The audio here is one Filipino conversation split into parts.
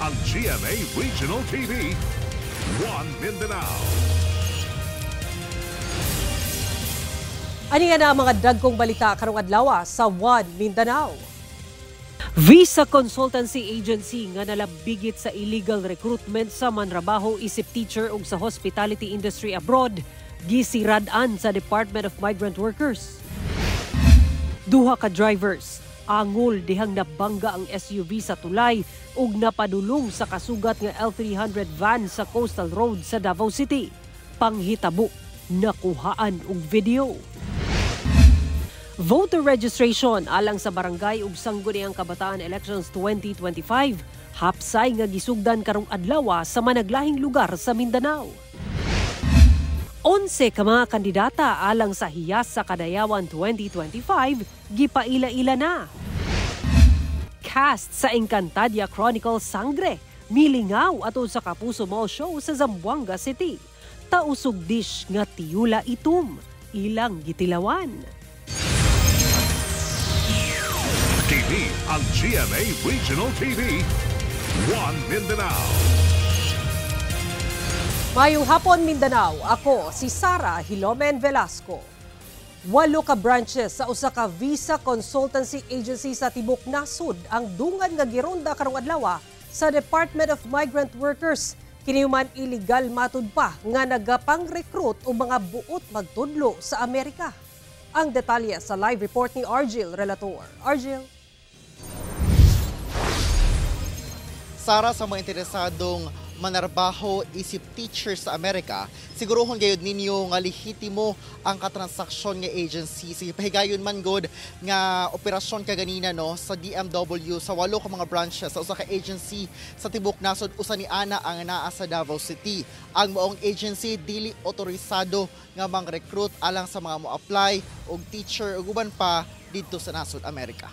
ang GMA Regional TV, One Mindanao. Ani nga na mga dagkong balita karong adlaw sa One Mindanao. Visa Consultancy Agency nga nalabigit sa illegal recruitment sa manrabaho isip teacher ug sa hospitality industry abroad gisirad-an sa Department of Migrant Workers. Duha ka drivers angol dihang nabangga ang SUV sa tulay ug napadulong sa kasugat nga L300 van sa Coastal Road sa Davao City. Panghitabo nakuhaan og video. Voter registration alang sa barangay ug sangguniang kabataan elections 2025 hapsay nga gisugdan karong adlaw sa managlahing lugar sa Mindanao. 11 ka mga kandidata alang sa hiyas sa Kadayawan 2025 gipaila-ila na. Cast sa Encantadia Chronicles Sangre milingaw ato sa Kapuso Mall Show sa Zamboanga City. Tausog dish nga tiyula itom ilang gitilawan. Kini ang GMA Regional TV, One Mindanao. Mayong hapon Mindanao, ako si Sara Hilomen Velasco. 8 ka branches sa usa ka visa consultancy agency sa Tibok Nasud ang dungan nga gironda karong adlaw sa Department of Migrant Workers. Kini man illegal matud pa nga nagapang-recruit o mga buot magtudlo sa Amerika. Ang detalye sa live report ni Argil Relator. Argil. Sara, sa mga interesadong manarbaho isip teacher sa Amerika, sigurohon gayud ninyo nga lehitimo ang katransaksyon nga agency. Sige, pahigayon man god nga operasyon kaganina no sa DMW sa 8 ka mga branches sa usa ka agency sa Tibok Nasod, usa ni ana ang naa sa Davao City. Ang maong agency dili otorisado nga mang-recruit alang sa mga mo-apply og teacher ug uban pa didto sa Nasod, Amerika.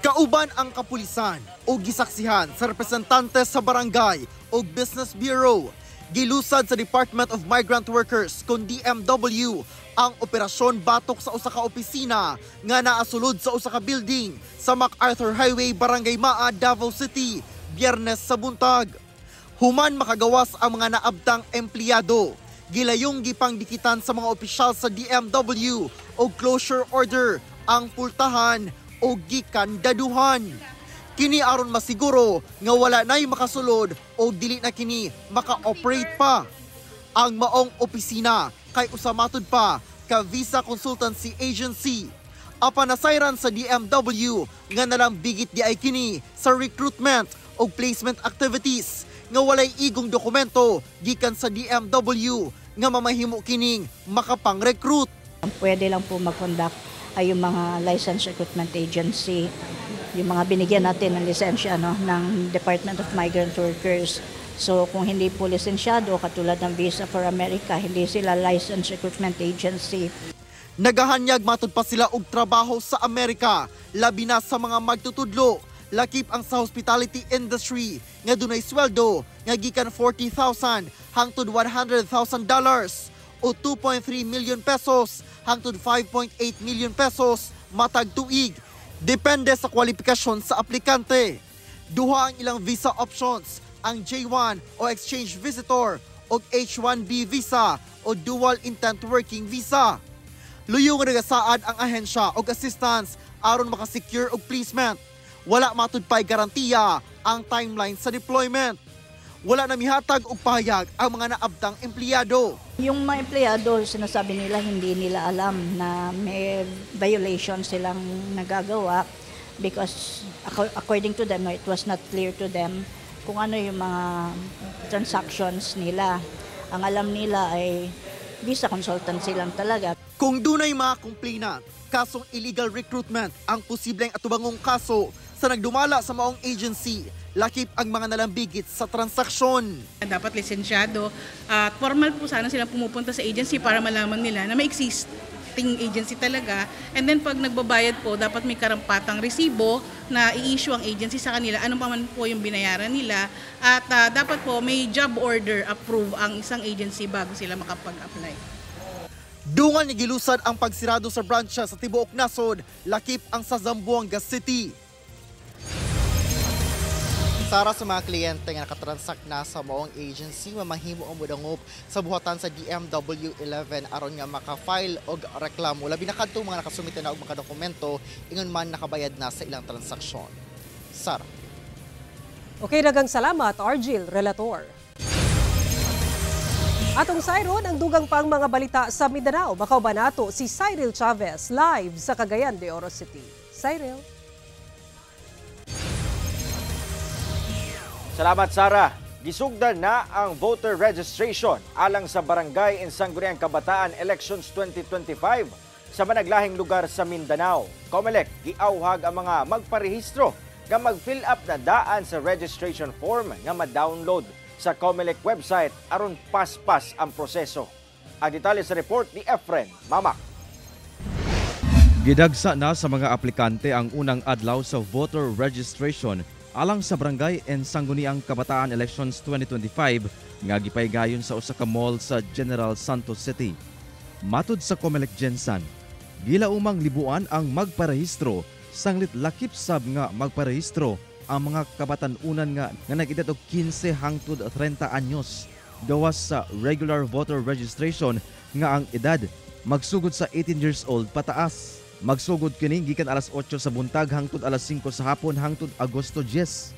Kauban ang kapulisan o gisaksihan sa representante sa barangay o business bureau. Gilusad sa Department of Migrant Workers kon DMW ang operasyon batok sa usa ka opisina nga naasulod sa usa ka building sa MacArthur Highway, Barangay Maa, Davao City, Biyernes sa buntag. Human makagawas ang mga naabtang empleyado. Gilayong gipangdikitan sa mga opisyal sa DMW o closure order ang pultahan o gikandaduhan. Kini aron masiguro nga wala na'y makasulod o dili na kini maka-operate pa. Ang maong opisina kay usamatud pa ka Visa Consultancy Agency. Apan nasayran sa DMW nga nalambigit di ay kini sa recruitment o placement activities nga walay igong dokumento gikan sa DMW nga mamahimo kining makapang-recruit. Pwede lang po mag-conduct ay yung mga license recruitment agency, yung mga binigyan natin ng lisensya ng Department of Migrant Workers. So kung hindi po lisensyado, katulad ng Visa for America, hindi sila license recruitment agency. Nagahanyag matud pa sila og trabaho sa Amerika, labi na sa mga magtutudlo. Lakip ang sa hospitality industry nga dunay sweldo nga gikan $40,000 hangtod $100,000 o 2.3 million pesos hangtod 5.8 million pesos matag tuig. Depende sa kwalifikasyon sa aplikante. Duha ang ilang visa options, ang J1 o exchange visitor o H1B visa o dual intent working visa. Luyong nagasaad ang ahensya o assistance aron makasecure og placement. Wala matud pay garantiya ang timeline sa deployment. Wala na mihatag og pahayag ang mga naabtang empleyado. Yung mga empleyado, sinasabi nila hindi nila alam na may violation silang nagagawa because according to them, it was not clear to them kung ano yung mga transactions nila. Ang alam nila ay visa consultancy lang talaga. Kung dunay mga complainant, kasong illegal recruitment ang posibleng atubangong kaso sa nagdumala sa maong agency, lakip ang mga nalambigit sa transaksyon. Dapat lisensyado at formal po sana sila pumupunta sa agency para malaman nila na may existing agency talaga. And then pag nagbabayad po, dapat may karampatang resibo na i-issue ang agency sa kanila, anong pa man po yung binayaran nila. At dapat po may job order approve ang isang agency bago sila makapag-apply. Dungan ni gilusad ang pagsirado sa brancha sa tibuok nasod, lakip ang sa Zamboanga City. Para sa mga kliyente nga nakatransact na sa maong agency, mamahimo ang mudangop sa buhatan sa DMW 11 aron nga maka-file og reklamo. Labi na kadtong mga nakasumite na og mga dokumento ingon man nakabayad na sa ilang transaksyon. Sara. Okay, dagang salamat, Argil Relator. Atong sayron ang dugang pang mga balita sa Mindanao. Makauban nato si Cyril Chavez live sa Cagayan de Oro City. Cyril. Salamat, Sara. Gisugdan na ang voter registration alang sa Barangay and Sangguniang Kabataan Elections 2025 sa managlahing lugar sa Mindanao. COMELEC giauhag ang mga magparehistro nga mag-fill up na daan sa registration form nga ma-download sa COMELEC website aron paspas ang proseso. Ang detalye sa report ni Efren Mamak. Gidagsa na sa mga aplikante ang unang adlaw sa voter registration alang sa Barangay and Sangguniang Kabataan Elections 2025 nga gipaygayon sa usa ka mall sa General Santos City. Matud sa COMELEC Gensan, gilaumang libuan ang magparehistro, sanglit lakip sab nga magparehistro ang mga kabatan-unan nga nag-edad og 15 hangtod 30 anyos. Gawas sa regular voter registration nga ang edad magsugod sa 18 years old pataas. Magsugod kini gikan alas 8 sa buntag hangtod alas 5 sa hapon hangtod Agosto 10.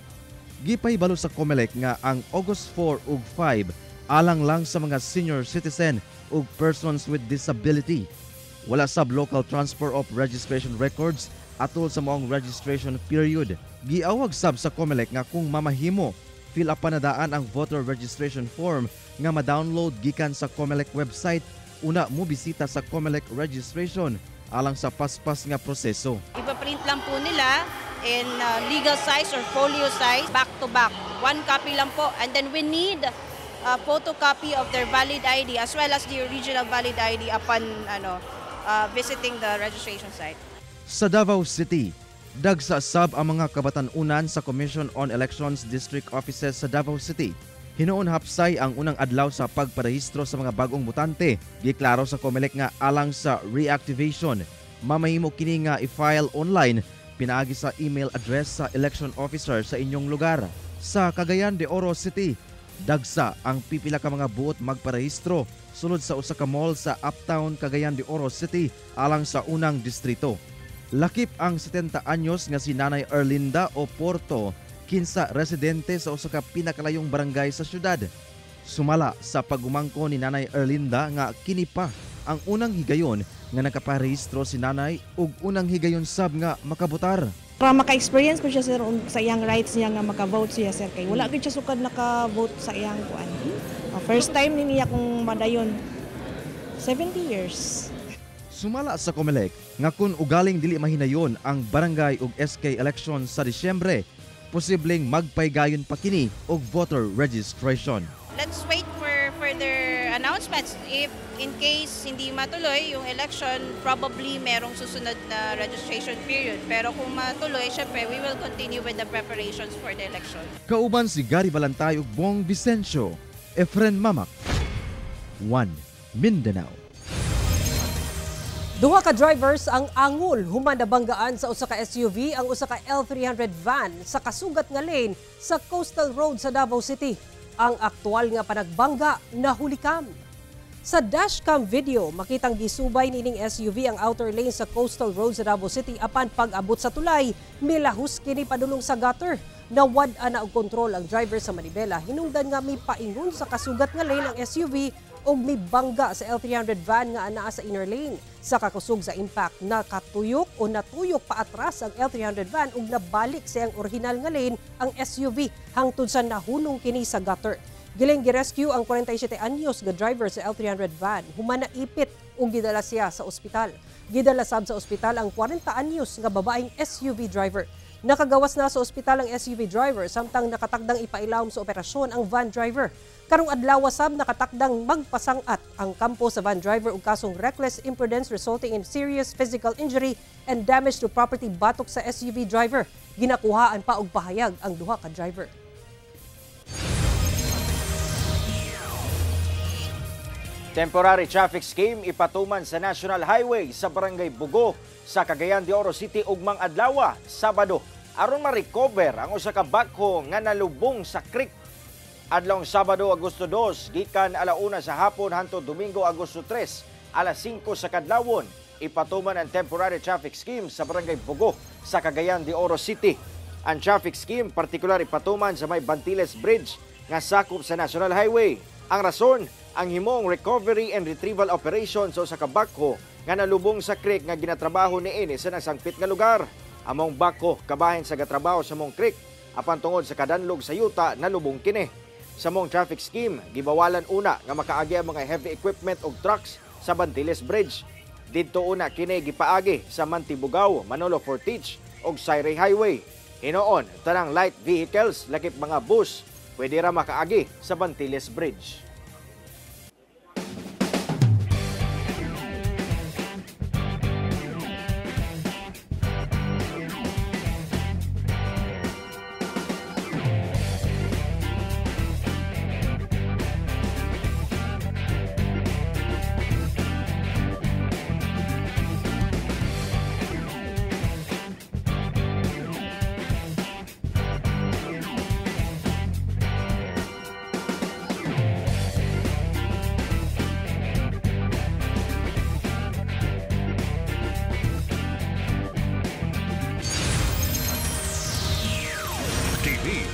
Gipaybalo sa COMELEC nga ang August 4 ug 5 alang lang sa mga senior citizen ug persons with disability. Wala sab local transfer of registration records atol sa maong registration period. Giawag sab sa COMELEC nga kung mamahimo, fill up panadaan ang voter registration form nga ma-download gikan sa COMELEC website, una mo bisita sa COMELEC registration alang sa paspas nga proseso. Ipaprint lang po nila in legal size or folio size, back to back. One copy lang po, and then we need a photocopy of their valid ID as well as the original valid ID upon visiting the registration site. Sa Davao City, dagsa sab ang mga kabatan-unan sa Commission on Elections District Offices sa Davao City. Hinuon hapsay ang unang adlaw sa pagparehistro sa mga bagong botante. Giklaro sa COMELEC nga alang sa reactivation, mamahimo kini nga i-file online pinaagi sa email address sa election officer sa inyong lugar. Sa Cagayan de Oro City, dagsa ang pipila ka mga buot magparehistro sulod sa usa ka mall sa Uptown Cagayan de Oro City alang sa unang distrito. Lakip ang 70 anyos nga si Nanay Erlinda Oporto, 15 residente sa usa ka pinakalayong barangay sa syudad. Sumala sa pagumangko ni Nanay Erlinda nga kini pa ang unang higayon nga nakaparehistro si Nanay ug unang higayon sab nga makabotar. Para maka-experience ko siya sir sa iyang rights niya nga maka-vote siya sir kay wala gid siya sukad naka-vote sa iyang kuan. First time ni niya kung madayon 70 years. Sumala sa COMELEC nga kun ugaling dili mahinayon ang barangay ug SK election sa Disyembre, posibleng magpaygayon pa kini og voter registration. Let's wait for further announcements. If in case hindi matuloy yung election, probably merong susunod na registration period. Pero kung matuloy, syempre we will continue with the preparations for the election. Kauban si Gary Balantay ug Bong Vicencio, Efren Mamak, 1 Mindanao. Duha ka drivers ang angol human nabanggaan sa usa ka SUV ang usa ka L300 van sa kasugat nga lane sa Coastal Road sa Davao City. Ang aktual nga panagbangga nahulikam. Sa dashcam video, makitang gisubay nining SUV ang outer lane sa Coastal Road sa Davao City apan pag-abot sa tulay, milahus kini padulong sa gutter. Nawad-an na og kontrol ang driver sa Manibela. Hinungdan nga may paingon sa kasugat nga lane ang SUV o may bangga sa L300 van nga anaa sa inner lane. Sa kakusog sa impact, nakatuyok o natuyok pa atras ang L300 van ug nabalik sa ang original nga lane ang SUV hangtod sa nahunong kini sa gutter. Giling girescue ang 47 anyos nga driver sa L300 van. Human naipit ug gidala siya sa ospital. Gidala sab sa ospital ang 40 anyos nga babaeng SUV driver. Nakagawas na sa ospital ang SUV driver samtang nakatakdang ipailawom sa operasyon ang van driver. Karong adlaw sab nakatakdang magpasangat ang kampo sa van driver ug kasong reckless imprudence resulting in serious physical injury and damage to property batok sa SUV driver. Ginakuhaan pa og pahayag ang duha ka driver. Temporary traffic scheme ipatuman sa National Highway sa Barangay Bugo sa Cagayan de Oro City ug Adlawa, Sabado, aron ma-recover ang usa ka backhoe nga nalubong sa creek. Adlawng Sabado, Agosto 2, gikan 1:00 sa hapon hangtod Domingo, Agosto 3, 5:00 sa kadlawon, ipatuman ang temporary traffic scheme sa Barangay Bugo sa Cagayan de Oro City. Ang traffic scheme partikular ipatuman sa may Bantiles Bridge nga sakop sa National Highway. Ang rason, ang himong recovery and retrieval operation sa usa ka backhoe nga nalubong sa creek nga ginatrabaho niini sa nasangpit nga lugar. Among backhoe kabahin sa gatrabaho sa mong creek apan tungod sa kadanlog sa yuta nalubong kini. Sa mong traffic scheme, gibawalan una nga makaagi ang mga heavy equipment ug trucks sa Bantiles Bridge. Didto una kini gipaagi sa Mantibugaw, Manolo Fortich ug Sayre Highway. Hinoon, tanang light vehicles, lakip mga bus, pwede ra makaagi sa Bantiles Bridge.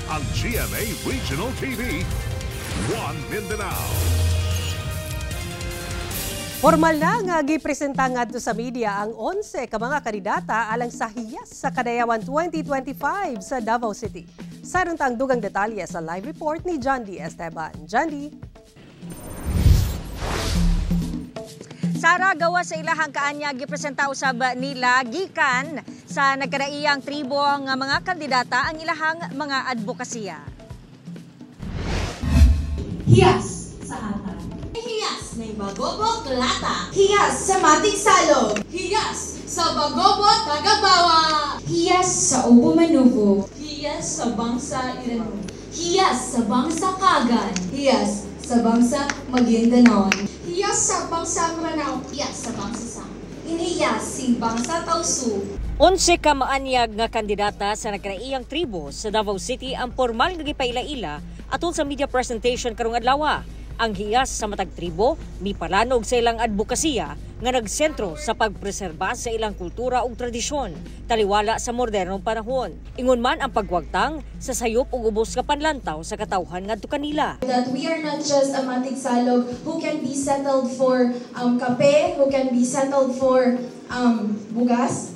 Ang GMA Regional TV, 1 Mindanao. Formal na nga gipresenta ngadto sa media ang 11 ka mga kandidata alang sa hiyas sa Kadayawan 2025 sa Davao City. Saron tang dugang detalye sa live report ni John D. Esteban. John D. Sara, gawa sa ilahang kaanya gipresenta usab nila gikan sa nagkadaiyang tribo nga mga kandidata ang ilahang mga advokasya. Hiyas sa atan. Hiyas ng Bagobo Klata. Hiyas sa Matig Salog. Hiyas sa Bagobo Tagabawa. Hiyas sa Ubo Manubo. Hiyas sa Bangsa Irano. Hiyas sa Bangsa Kagan. Hiyas sa Bangsa Maguindanao. Hiyas sa Bangsa Maranao. Hiyas sa Bangsa Sang. Iniyas si Bangsa Tausu. 11 ka maanyag nga kandidata sa nagkadaiyang tribo sa Davao City ang formal nga gipaila-ila atol sa media presentation karong adlaw. Ang hiyas sa matag tribo mipalanog sa ilang advokasya nga nagsentro sa pagpreserba sa ilang kultura ug tradisyon taliwala sa modernong panahon. Ingon man ang pagwagtang sa sayop ug ubos nga panlantaw sa katawhan ngadto kanila. That we are not just a Matig Salog who can be settled for kape, who can be settled for bugas,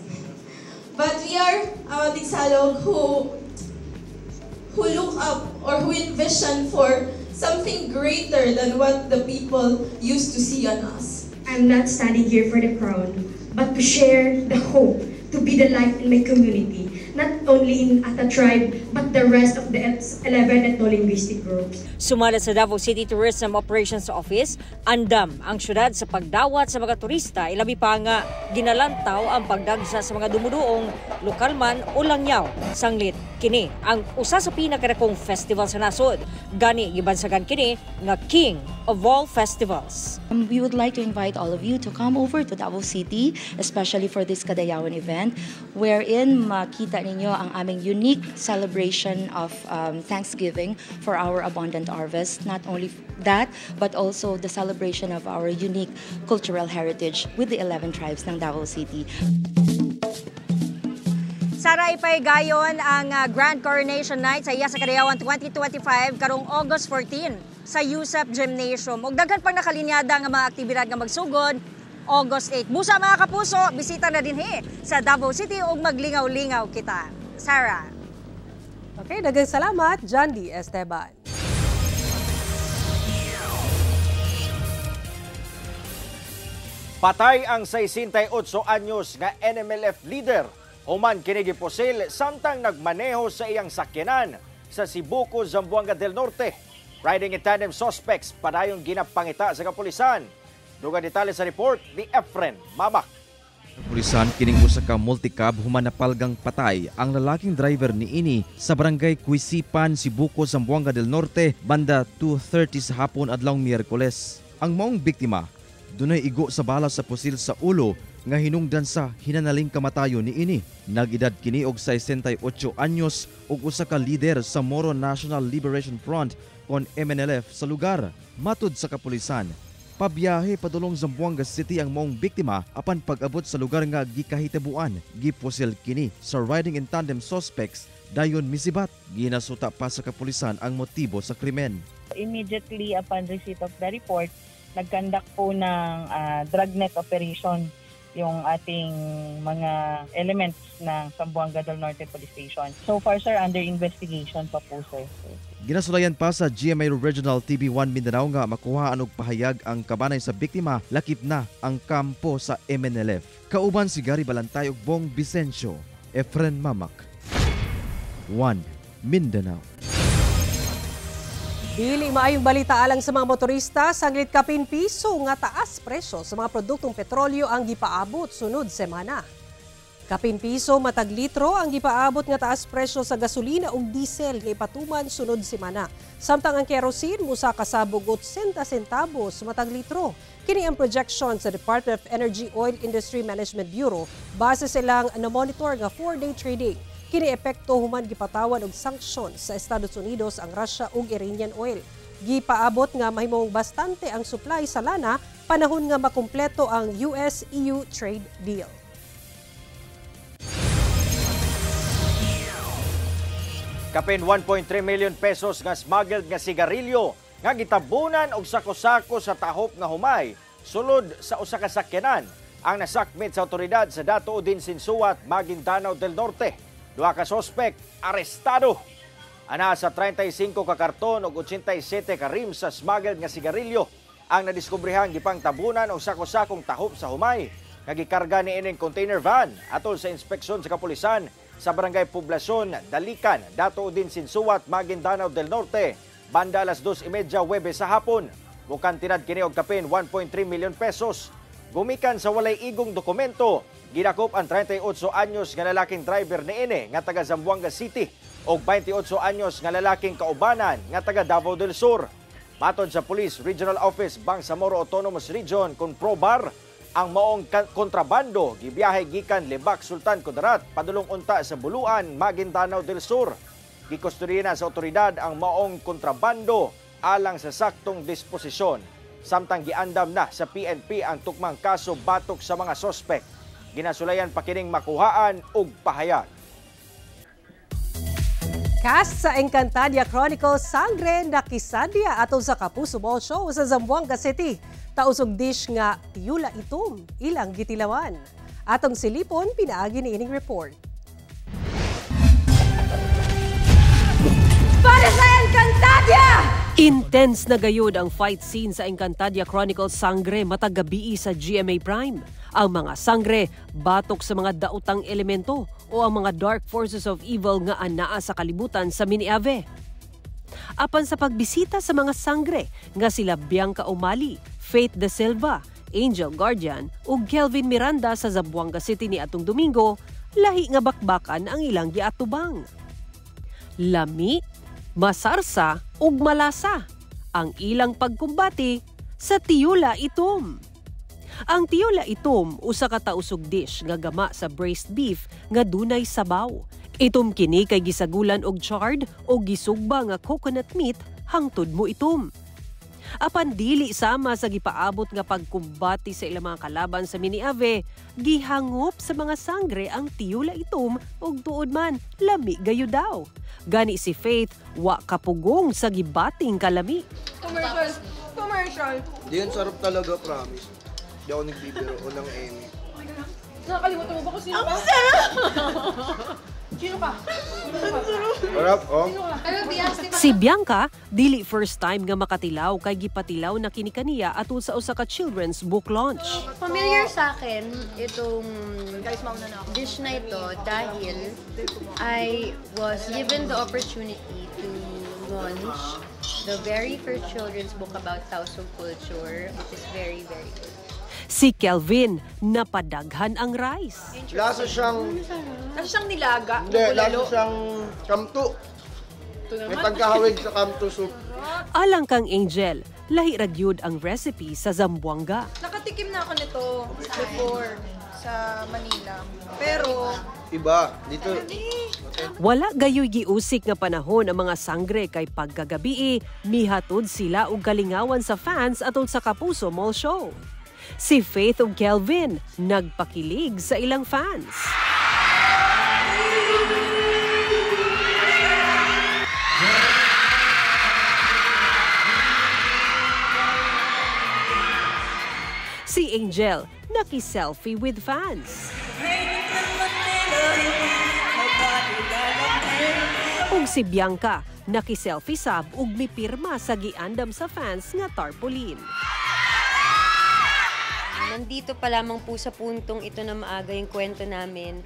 but we are a Matig Salog who look up or who envision for something greater than what the people used to see on us. I'm not standing here for the crown, but to share the hope, to be the light in my community, not only in Ata tribe, but the rest of the 11 ethno-linguistic groups. Sumala sa Davao City Tourism Operations Office, andam ang syudad sa pagdawat sa mga turista, ilabi pa nga ginalantaw ang pagdagsa sa mga dumuduong lokal man o langyaw. Sanglit kini ang usa sa pinakadakong festival sa nasod. Gani gibansagan kini nga King of all festivals. We would like to invite all of you to come over to Davao City, especially for this Kadayawan event, wherein makita ninyo ang aming unique celebration of Thanksgiving for our abundant harvest. Not only that, but also the celebration of our unique cultural heritage with the 11 tribes ng Davao City. Sara, ipaigayon ang Grand Coronation Night sa Iya sa Kadayawan 2025 karong August 14 sa USEP Gymnasium. Ug daghan pang nakalinyada nga mga aktibidad nga magsugod August 8. Busa mga kapuso, bisita na dinhi sa Davao City ug maglingaw-lingaw kita. Sara. Okay, daghang salamat, John D. Esteban. Patay ang 68 anyos nga NMLF leader. Human kini gipusil samtang nagmaneho sa iyang sakyanan sa Sibuco, Zamboanga del Norte. Riding in tandem suspects padayong ginapangita sa kapulisan. Dugang detalye sa report ni Efren Mamak. Kapulisan kining usa ka multicab human napalgang patay ang lalaking driver ni ini sa barangay Kuisipan, Sibuco, Zamboanga del Norte banda 2:30 sa hapon adlawng Miyerkules. Ang maong biktima dunay igo sa bala sa pusil sa ulo nga hinungdan sa hinanaling kamatayon niini. Nag-edad kini og 68 anyos ug usa ka lider sa Moro National Liberation Front kon MNLF sa lugar. Matud sa kapulisan, pabiyahe padulong Zamboanga City ang maong biktima apan pag-abot sa lugar nga gikahitabuan, gipusil kini sa riding in tandem suspects dayon misibat. Ginasuta pa sa kapulisan ang motibo sa krimen. Immediately upon receipt of the report, nag-conduct po ng dragnet operation yung ating mga elements ng Zamboanga del Norte Police Station. So far, sir, under investigation pa po, sir. Ginasulayan pa sa GMA Regional TV1 Mindanao nga makuhaan og pahayag ang kabanay sa biktima, lakip na ang kampo sa MNLF. Kauban si Gary Balantay ug Bong Vicencio, Efren Mamak, 1 Mindanao. Dili maayong balita alang sa mga motorista, saglit kapin piso nga taas presyo sa mga produktong petrolyo ang gipaabot sunod semana. Kapin piso matag litro ang gipaabot nga taas presyo sa gasolina ug diesel nga ipatuman sunod semana. Samtang ang kerosene musa kasabog 80 centavos matag litro. Kini ang projection sa Department of Energy Oil Industry Management Bureau base silang na-monitor nga 4-day trading. Kini epekto human gipatawan og sanksyon sa Estados Unidos ang Russia ug Iranian oil. Gipaabot nga mahimong bastante ang supply sa lana panahon nga makumpleto ang US-EU trade deal. Kapin 1.3 million pesos nga smuggled nga sigarilyo nga gitabunan og sako-sako sa tahop nga humay sulod sa usa ka sakyanan ang nasakmit sa otoridad sa Dato Udin Sinsuat, Maguindanao del Norte. Duha ka sospek arestado. Ana sa 35 ka karton ug 87 ka rim sa smuggled nga sigarilyo ang nadiskubrehang gipangtabunan og sako-sakong tahop sa humay nga gikarga ni ining container van atol sa inspeksyon sa kapulisan sa Barangay Poblasyon, Dalikan, Dato Udin Sinsuat, Maguindanao del Norte, banda alas 2:30 Huwebes sa hapon. Mukan tinad kini og kapin 1.3 million pesos. Gumikan sa walay igong dokumento, ginakop ang 38 anyos nga lalaking driver niini nga taga Zamboanga City o 28 anyos nga lalaking kaubanan nga taga Davao del Sur. Matod sa Police Regional Office Bangsamoro Autonomous Region kung Probar, ang maong kontrabando gibiyahe gikan Lebak, Sultan Kudarat padulong unta sa Buluan, Maguindanao del Sur. Gikustodiya na sa otoridad ang maong kontrabando alang sa saktong disposisyon. Samtang giandam na sa PNP ang tukmang kaso batok sa mga sospek. Ginasulayan pa kining makuhaan og pahayag. Cast sa Encantadia Chronicles Sangre nakisadya atol sa Kapuso Mall Show sa Zamboanga City. Tausog dish nga tiyula itom ilang gitilawan. Atong silipon pinaagi ni ining report. Para sa Encantadia! Intense na gayud ang fight scene sa Encantadia Chronicles Sangre matag gabi sa GMA Prime. Ang mga sangre batok sa mga daotang elemento o ang mga dark forces of evil nga anaa sa kalibutan sa Miniave. Apan sa pagbisita sa mga sangre nga sila Bianca Umali, Faith De Silva, Angel Guardian ug Kelvin Miranda sa Zamboanga City ni atong Domingo, lahi nga bakbakan ang ilang giatubang. Lami, masarsa ug malasa ang ilang pagkumbati sa tiyula itom. Ang tiyula itom usa ka tausog dish nga gama sa braised beef nga dunay sabaw. Itom kini kay gisagulan og charred o gisugba nga coconut meat hangtod mo itom. Apan dili sama sa gipaabot nga pagkumbati sa ilang mga kalaban sa Miniave, gihangop sa mga sangre ang tiyula itom ug tuod man lami gayo daw. Gani si Faith wa kapugong sa gibating kalami. Commercial. Di yan sarap talaga, promise. Di ako nagbibiro o ng Emmy. Nakakalimutan mo ba kung sino ka? Ang sarap! Sino ka? Sarap, oh. Si Bianca, dili first time nga makatilaw kay gipatilaw na kinikaniya atol sa usa ka children's book launch. Familiar sa akin itong dish na ito dahil I was given the opportunity to launch the very first children's book about Tausug culture, which is very, very good. Si Kelvin, napadaghan ang rice. Lasa siyang nilaga. Hindi, lasa siyang kamto. Ito naman. May pagkahawig sa kamto soup. Alang kang Angel, lahi ragyud ang recipe sa Zamboanga. Nakatikim na ako nito before sa Manila. Pero Iba, dito. Wala gayoy giusik nga panahon ang mga sangre kay pagkagabi mihatod sila og kalingawan sa fans atol sa Kapuso Mall Show. Si Faith ug Kelvin nagpakilig sa ilang fans. Si Angel naki-selfie with fans. Ug si Bianca naki-selfie sab ug mipirma sa giandam sa fans nga tarpaulin. Nandito pa lamang po sa puntong ito na maaga yung kwento namin.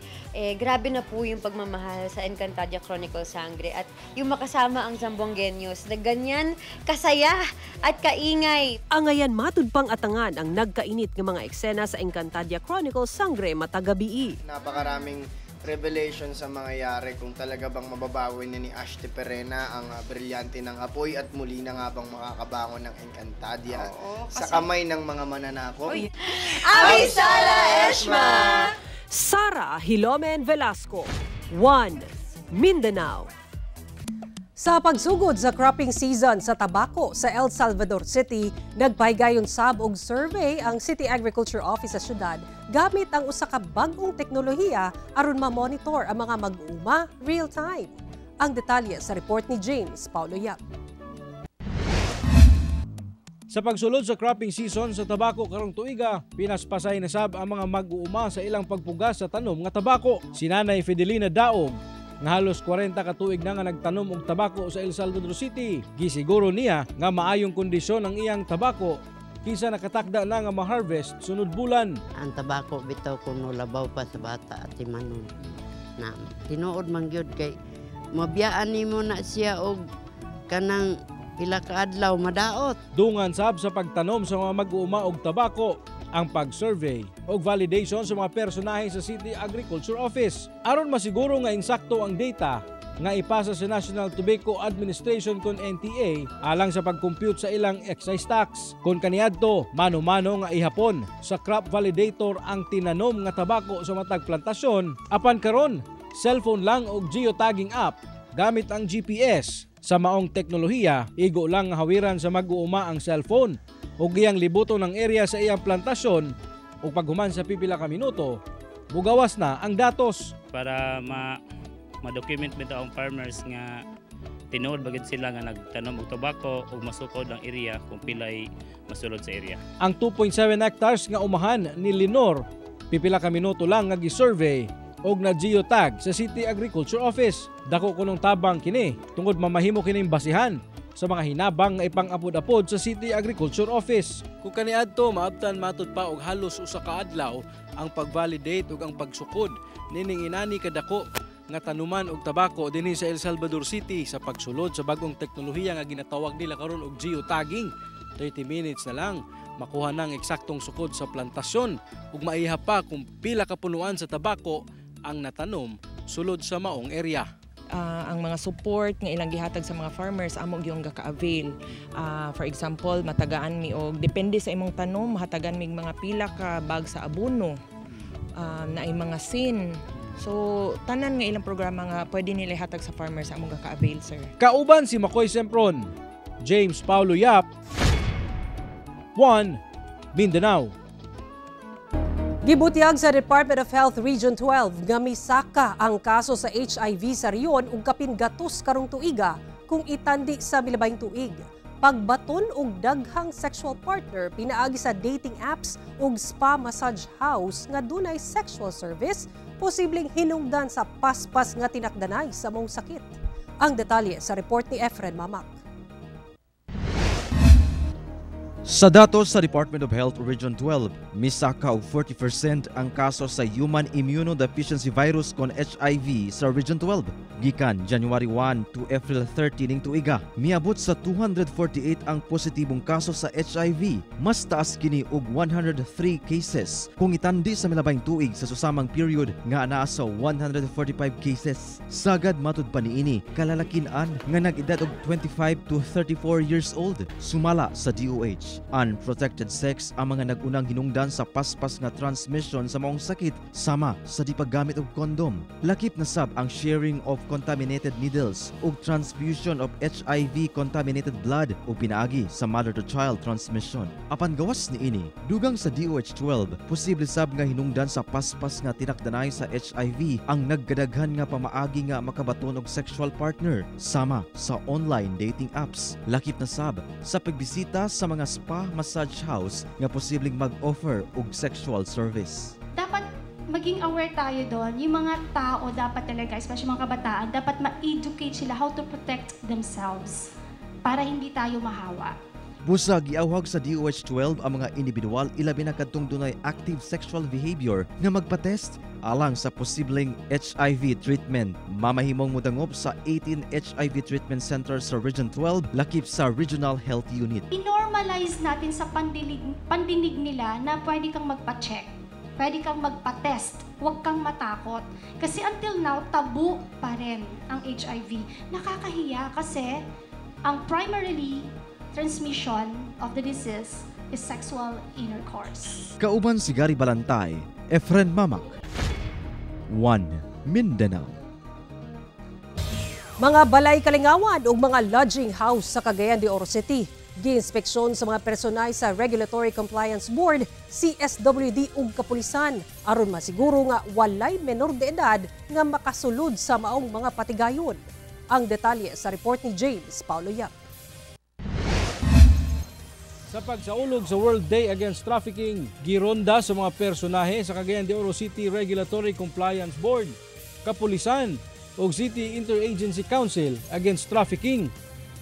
Grabe na po yung pagmamahal sa Encantadia Chronicles Sangre at yung makasama ang Zamboangueños na ganyan kasaya at kaingay. Angayan matud pang atangan ang nagkainit nga mga eksena sa Encantadia Chronicles Sangre matagabi. Napakaraming revelation sa mangyayari kung talaga bang mababawi ni Ashti Perena ang brilyante ng apoy at muli na nga bang makakabangon ng Encantadia sa kamay ng mga mananakop. Avisala Eshma! Sara Hilomen Velasco, 1 Mindanao. Sa pagsugod sa cropping season sa tabako sa El Salvador City, nagpahigayon sab og survey ang City Agriculture Office sa syudad gamit ang usa ka bag-ong teknolohiya aron ma-monitor ang mga mag-uuma real time. Ang detalye sa report ni James Paulo Yap. Sa pagsulod sa cropping season sa tabako karong tuiga, pinaspasay na sab ang mga mag-uuma sa ilang pagpugas sa tanom nga tabako. Si Nanay Fidelina Daog nga halos 40 ka tuig na nga nagtanom og tabako sa El Salvador City. Gisiguro niya nga maayong kondisyon ang iyang tabako kisa nakatakda na nga ma-harvest sunod bulan. Ang tabako bitaw kuno labaw pa sa bata at timanon. Na tinuod man gyud kay mabiyaan nimo na siya og kanang pila ka adlaw madaot. Dungan sab sa pagtanom sa mga mag-uuma og tabako ang pag-survey o validation sa mga personahe sa City Agriculture Office. Aron masiguro nga insakto ang data nga ipasa sa National Tobacco Administration kon NTA alang sa pag-compute sa ilang excise tax. Kon kaniadto, mano-mano nga ihapon sa crop validator ang tinanom nga tabako sa matag plantasyon. Apan karon, cellphone lang og geotagging app gamit ang GPS. Sa maong teknolohiya, igo lang nga hawiran sa mag-uuma ang cellphone o giyang libuto ng area sa iyang plantasyon o paghuman sa pipila ka minuto, bugawas na ang datos. Para ma-document bitaw ang farmers nga tinuod bagid sila nga nagtanom og tobacco ug masukod ang area kung pilay masulod sa area. Ang 2.7 hectares nga umahan ni Lenore, pipila ka minuto lang nga gi-survey og na geotag sa City Agriculture Office. Dako kunong tabang kini tungod mamahimo kining basihan sa mga hinabang nga ipang-apod-apod sa City Agriculture Office. Kung kaniadto maabtan matud pa og halos usa ka adlaw ang pag-validate ug ang pagsukod nining inani kadako nga tanuman og tabako dinhi sa El Salvador City sa pagsulod sa bagong teknolohiya nga ginatawag nila karon og geotagging. 30 minutes na lang makuha nang eksaktong sukod sa plantasyon ug maiha pa kung pila ka punuan sa tabako ang natanom sulod sa maong area. Ang mga support nga ilang gihatag sa mga farmers amo gyung gaka-avail. For example, matagaan mi og depende sa imong tanom, mahatagan mi mga pila ka bag sa abono. Na ay mga sin. So tanan nga ilang programa nga pwede nila ihatag sa farmers amo gaka-avail, sir. Kauban si Makoy Sempron, James Paulo Yap, 1 Mindanao. Gibutiag sa Department of Health Region 12 nga misaka ang kaso sa HIV sa riyon ug kapin gatos karong tuiga kung itandi sa milabahing tuig. Pagbaton og daghang sexual partner pinaagi sa dating apps ug spa massage house nga dunay sexual service, posibleng hinungdan sa paspas nga tinakdanay sa mong sakit. Ang detalye sa report ni Efren Mamak. Sa datos sa Department of Health Region 12, misaka og 40% ang kaso sa human immunodeficiency virus kon HIV sa Region 12. Gikan January 1 to April 30 ning tuiga, miabot sa 248 ang positibong kaso sa HIV. Mas taas kini og 103 cases kung itandi sa milabayng tuig sa susamang period nga anaa sa 145 cases. Sagad matud pa niini kalalakin-an nga nag-edad og 25 to 34 years old. Sumala sa DOH, unprotected sex ang mga nag-unang hinungdan sa paspas nga transmission sa maong sakit sama sa di paggamit og kondom. Lakip na sab ang sharing of contaminated needles ug transfusion of HIV contaminated blood ug pinaagi sa mother-to-child transmission. Apan gawas niini, dugang sa DOH-12, posible sab nga hinungdan sa paspas nga tinakdanay sa HIV ang nagkadaghan nga pamaagi nga makabaton og sexual partner sama sa online dating apps. Lakip na sab sa pagbisita sa mga spa, massage house nga posibleng mag-offer og sexual service. Dapat maging aware tayo doon. Yung mga tao dapat talaga, especially mga kabataan, dapat ma-educate sila how to protect themselves para hindi tayo mahawa. Busa giawhag sa DOH-12 ang mga individual ilabi na kadtong dunay active sexual behavior nga magpa-test alang sa posibleng HIV treatment. Mamahimong mudangop sa 18 HIV treatment centers sa Region 12 lakip sa Regional Health Unit. I-normalize natin sa pandinig nila na pwede kang magpa-check, pwede kang magpa-test, huwag kang matakot. Kasi until now, tabu pa rin ang HIV. Nakakahiya kasi ang primarily transmission of the disease is sexual intercourse. Kauban si Gary Balantay, Efren Mamak, 1 Mindanao. Mga balay kalingawan ug mga lodging house sa Cagayan de Oro City gi-inspeksyon sa mga personay sa Regulatory Compliance Board, CSWD ug kapulisan aron masiguro nga walay menor de edad nga makasulod sa maong mga patigayon. Ang detalye sa report ni James Paulo Yap. Sa pagsaulog sa World Day Against Trafficking, gironda sa mga personahe sa Cagayan de Oro City Regulatory Compliance Board, kapulisan ug City Interagency Council Against Trafficking,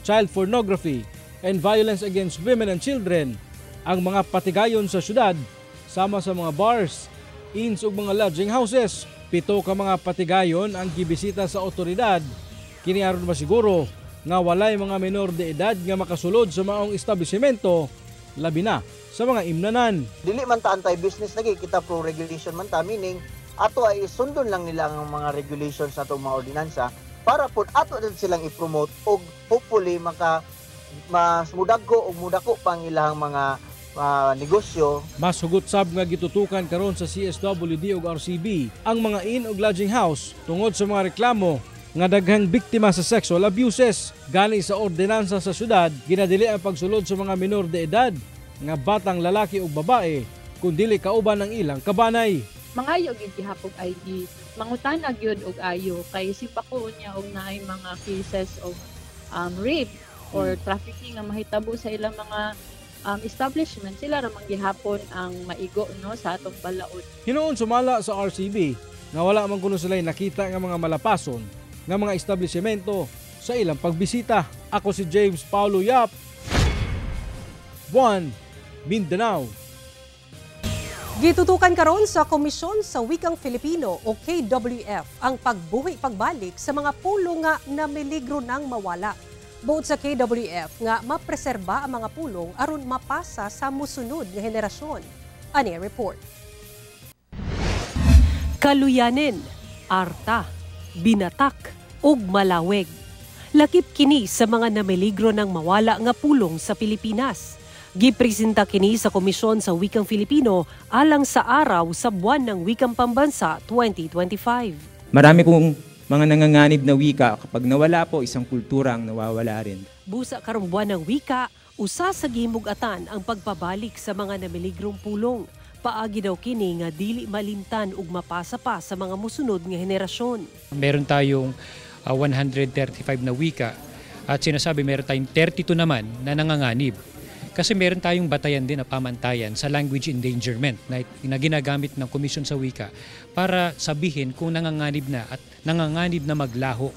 Child Pornography, and Violence Against Women and Children ang mga patigayon sa syudad sama sa mga bars, inns ug mga lodging houses. 7 ka mga patigayon ang gibisita sa otoridad kini aron masiguro nga walay mga menor de edad nga makasulod sa maong establishmento labi na sa mga imnanan. Dili man ta anti-business lagi, kita pro regulation man ta, meaning ato ay sundon lang nila ang mga regulations sa itong mga ordinansa para po ato din silang i-promote o hopefully mas mudagko o mudako pang ilang mga negosyo. Mas hugot sab nga gitutukan karon sa CSWD ug RCB ang mga inn ug lodging house tungod sa mga reklamo nga daghang biktima sa sexual abuses. Gani sa ordinansa sa syudad, ginadili ang pagsulod sa mga minor de edad nga batang lalaki ug babae kun dili kauban ng ilang kabanay. Mangayo gid gihapon ID, mangutana gyud og ayo kay sipako niya og naay mga cases of rape or trafficking nga mahitabo sa ilang mga establishment, sila ra man gihapon ang maigo no sa atong balaod. Hinuon sumala sa RCB nga wala man kuno sila nakita nga mga malapason nga mga establishmento sa ilang pagbisita. Ako si James Paulo Yap, 1 Mindanao. Gitutukan karon sa Komisyon sa Wikang Filipino o KWF ang pagbuhi pagbalik sa mga pulong nga namiligro ng mawala. Buod sa KWF nga mapreserba ang mga pulong aron mapasa sa musunod nga henerasyon. Ani report. Kaluyanin, arta, binatak ug malaweg. Lakip kini sa mga namiligro ng mawala nga pulong sa Pilipinas. Gipresenta kini sa Komisyon sa Wikang Filipino alang sa araw sa buwan ng Wikang Pambansa 2025. Marami pong mga nanganganib na wika, kapag nawala po, isang kultura ang nawawala rin. Busa karong buwan ng wika, usa sa gimugatan ang pagpabalik sa mga namiligrong pulong. Paagi daw kini nga dili malimtan ug mapasa pa sa mga musunod nga henerasyon. Meron tayong 135 na wika at sinasabi meron tayong 32 naman na nanganganib. Kasi meron tayong batayan din na pamantayan sa language endangerment na ginagamit ng Komisyon sa Wika para sabihin kung nanganganib na at nanganganib na maglaho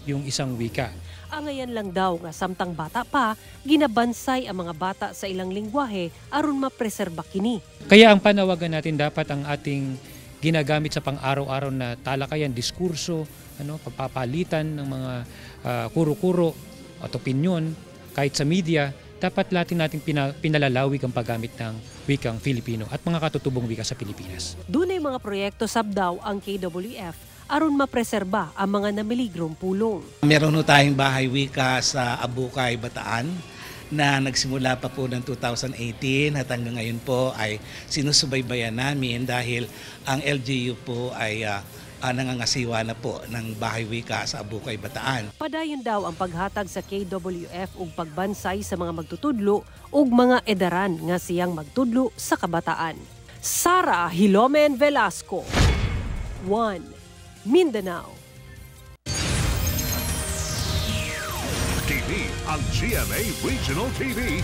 yung isang wika. Angayan lang daw nga samtang bata pa, ginabansay ang mga bata sa ilang lingwahe aron mapreserba kini. Kaya ang panawagan natin dapat ang ating ginagamit sa pang-araw-araw na talakayan, diskurso, papapalitan ng mga kuro-kuro at opinyon kahit sa media, dapat natin pinalalawig ang paggamit ng wikang Filipino at mga katutubong wika sa Pilipinas. Dunay mga proyekto sabdaw ang KWF aron mapreserba ang mga namiligrong pulong. Meron ho tayong bahay wika sa Abukay, Bataan na nagsimula pa po ng 2018 at hanggang ngayon po ay sinusubaybayan namin dahil ang LGU po ay nangangasiwa na po ng bahay wika sa Abukay, Bataan. Padayon daw ang paghatag sa KWF ug pagbansay sa mga magtutudlo ug mga edaran nga siyang magtudlo sa kabataan. Sara Hilomen Velasco, 1 Mindanao. TV ang GMA Regional TV,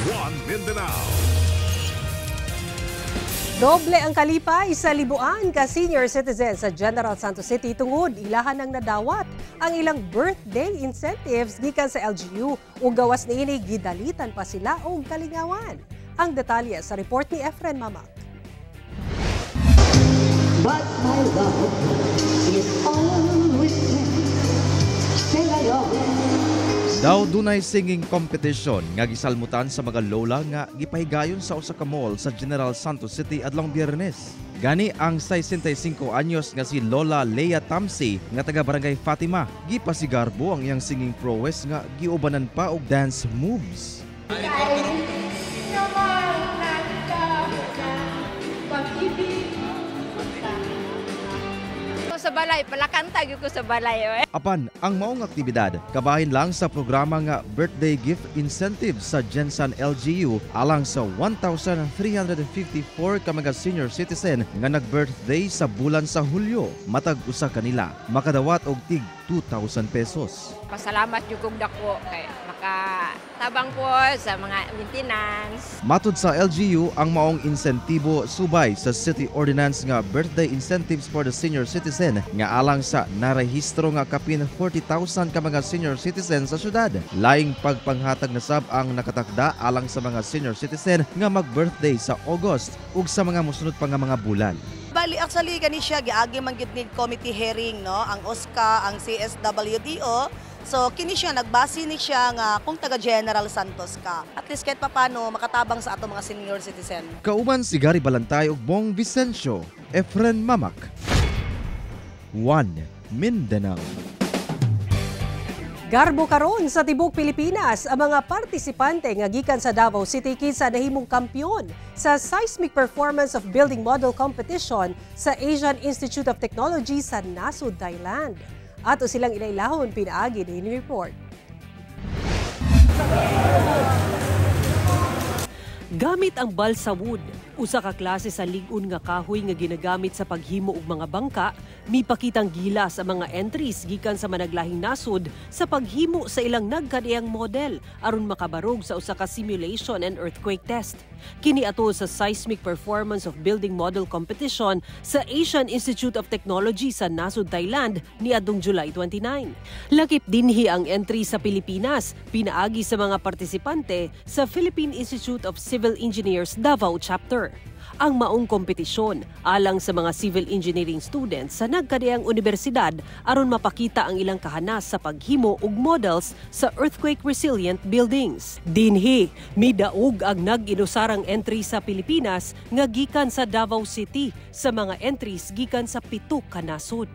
1 Mindanao. Doble ang kalipay sa libuan ka senior citizen sa General Santos City tungod ilahan ng nadawat ang ilang birthday incentives gikan sa LGU ug gawas niini gidalitan pa sila og kalingawan. Ang detalye sa report ni Efren Mamak. But my love is always Daw dunay singing competition nga gisalmutan sa mga lola nga gipahigayon sa usa ka mall sa General Santos City adlong Biyernes. Gani ang 65 anyos nga si Lola Leia Tamsi nga taga Barangay Fatima, gipasigarbo ang iyang singing prowess nga giubanan pa og dance moves. Sa balay, palakanta gyud ko sa balay. Apan, ang maong aktibidad, kabahin lang sa programa nga Birthday Gift Incentive sa Gensan LGU alang sa 1,354 ka mga senior citizen nga nag-birthday sa bulan sa Hulyo. Matag usa kanila, makadawat og tig 2,000 pesos. Pasalamat jud kog dako kay makatabang po sa mga maintenance. Matud sa LGU, ang maong insentibo subay sa City Ordinance nga Birthday Incentives for the Senior Citizen nga alang sa narehistro nga kapin 40,000 ka mga senior citizen sa syudad. Laing pagpanghatag na sab ang nakatakda alang sa mga senior citizen nga mag-birthday sa August ug sa mga mosunod pa nga mga bulan. Bali, actually, gani siya, giagi man gid ni committee hearing, no? Ang OSCA, ang CSWDO. So, kini siya, nagbase ni siya nga kung taga General Santos ka. At least kahit papano, makatabang sa ato mga senior citizen. Kauban si Gary Balantay ug Bong Vicencio, Efren Mamak, 1 Mindanao. Garbo karon sa tibok Pilipinas ang mga partisipante nga gikan sa Davao City kinsa nahimong kampyon sa Seismic Performance of Building Model Competition sa Asian Institute of Technology sa Nasud, Thailand. Ato silang ilailahon pinaagi ni report. Gamit ang balsa wood, usa ka klase sa lig-on nga kahoy nga ginagamit sa paghimo og mga bangka, mipakitang gilas ang mga entries gikan sa managlahing nasud sa paghimo sa ilang nagkadiyang model aron makabarog sa usa ka simulation and earthquake test. Kini ato sa Seismic Performance of Building Model Competition sa Asian Institute of Technology sa Nasud, Thailand niadtong July 29. Lakip dinhi ang entry sa Pilipinas, pinaagi sa mga partisipante sa Philippine Institute of Civil Engineers Davao Chapter. Ang maong kompetisyon alang sa mga civil engineering students sa nagkadiyang universidad aron mapakita ang ilang kahanas sa paghimo og models sa earthquake resilient buildings. Dinhi, midaog ang nag-inusarang entry sa Pilipinas nga gikan sa Davao City sa mga entries gikan sa 7 ka nasod.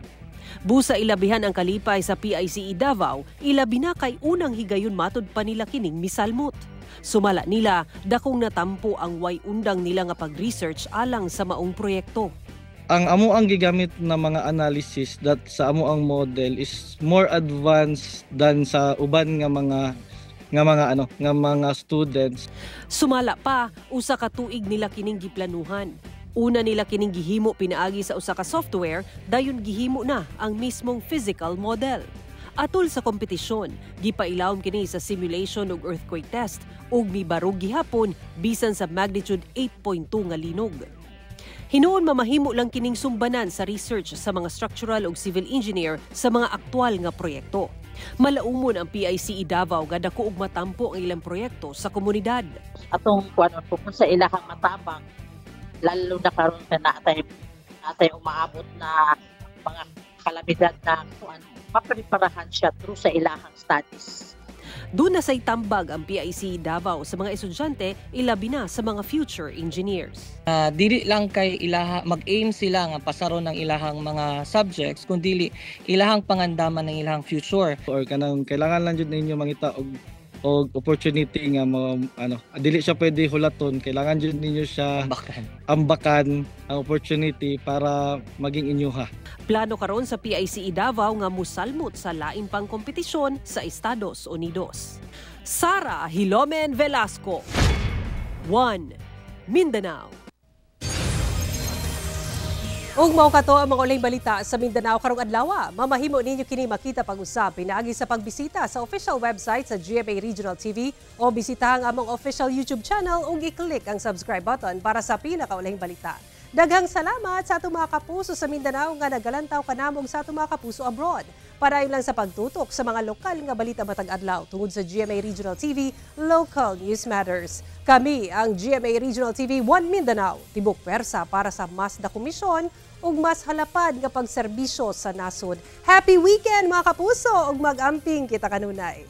Busa ilabihan ang kalipay sa PICE Davao, ilabi na kay unang higayon matud pa nila kining misalmot. Sumala nila, dakong natampo ang way undang nila nga pag-research alang sa maong proyekto. Ang amo ang gigamit na mga analysis that sa amo ang model is more advanced than sa uban nga mga students. Sumala pa, usa ka tuig nila kining giplanuhan. Una nila kining gihimo pinaagi sa usa ka software, dayon gihimo na ang mismong physical model. Atol sa kompetisyon, gipailawom kini sa simulation ug earthquake test ug mibarog gihapon bisan sa magnitude 8.2 nga linog. Hinuon mamahimo lang kining sumbanan sa research sa mga structural ug civil engineer sa mga aktwal nga proyekto. Malaumon ang PICE Davao nga dako og matampo ang ilang proyekto sa komunidad. Atong kuan kung sa ilahang matabang lalo na karon sa natay umaabot na mga kalamidad na kuan mapreparahan siya through sa ilahang studies. Doon na say tambag ang PICE Davao sa mga estudyante, ilabi na sa mga future engineers. Dili lang kay ilaha mag-aim sila nga pasaron ng ilahang mga subjects, kundi ilahang pangandaman ng ilahang future. Or kanang kailangan lang jud ninyo mangita og opportunity nga dili siya pwede hulaton, kailangan jud ninyo siya ambakan ang opportunity para maging inyuha. Plano karon sa PICE Davao nga musalmot sa laing pang kompetisyon sa Estados Unidos. Sara Hilomen Velasco, 1 Mindanao. Ug mao kato ang mga uling balita sa Mindanao karong adlaw. Mamahimo ninyo kini makita pag-usab pinaagi sa pagbisita sa official website sa GMA Regional TV o bisitahan ang among official YouTube channel ug i-click ang subscribe button para sa pinakauling balita. Daghang salamat sa atong mga kapuso sa Mindanao nga nagalantaw kanamong sa atong mga kapuso abroad. Padayon lang sa pagtutok sa mga lokal nga balita matag adlaw tungod sa GMA Regional TV, Local News Matters. Kami ang GMA Regional TV 1 Mindanao, tibok pwersa para sa mas dokumisyon ug mas halapad nga pagserbisyo sa nasod. Happy weekend mga kapuso ug mag-amping kita kanunay.